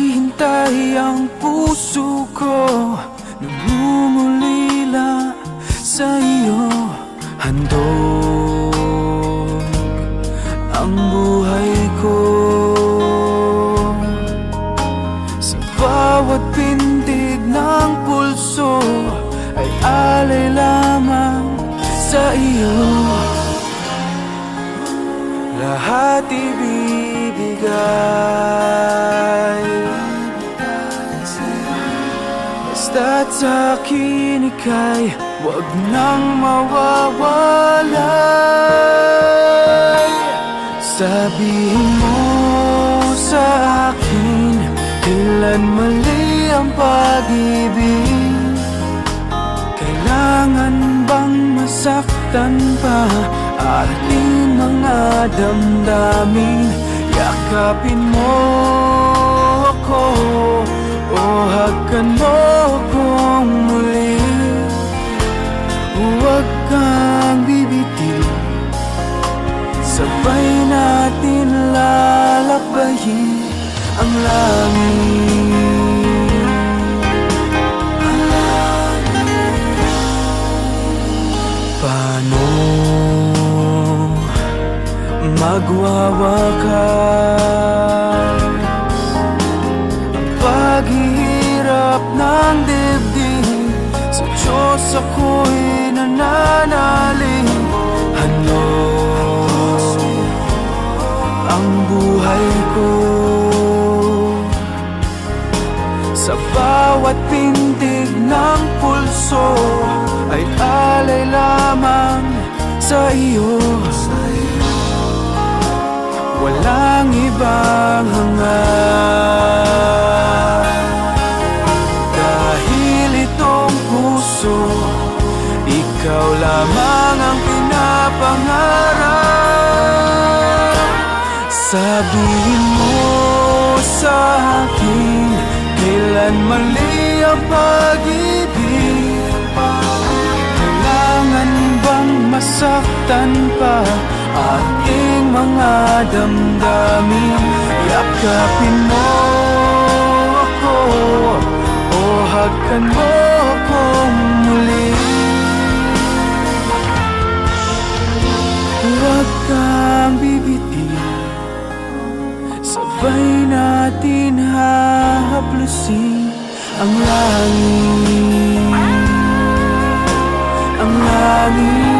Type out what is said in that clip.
naghihintay ang puso ko, nagmumulila sa iyo. Handog ang buhay ko, sa bawat pintig ng pulso ay alay lamang sa iyo. Lahat ibibigay, basta't sa'kin ika'y huwag nang mawawalay. Sabihin mo sa akin, kailan mali ang pag-ibig? Kailangan bang masaktan pa ating mga damdamin? Yakapin mo ako o hagkan mo akong muli. Huwag kang bibitiw, sabay natin lalakbayin ang langit. Paano magwawakas ang paghihirap ng dibdib? Sa Diyos ako'y nananalig. Handog ang buhay ko, sa bawat pintig ng pulso ay alay lamang sa iyo. Walang ibang hangad, dahil itong puso, ikaw lamang ang pinapangarap. Sabihin mo sa akin, kailan mali ang pag-ibig? Kailangan bang masaktan pa ating mga damdamin? Yakapin mo ako o hagkan mo akong muli. Huwag kang bibitiw, sabay natin hahaplusin ang langit, ang langit.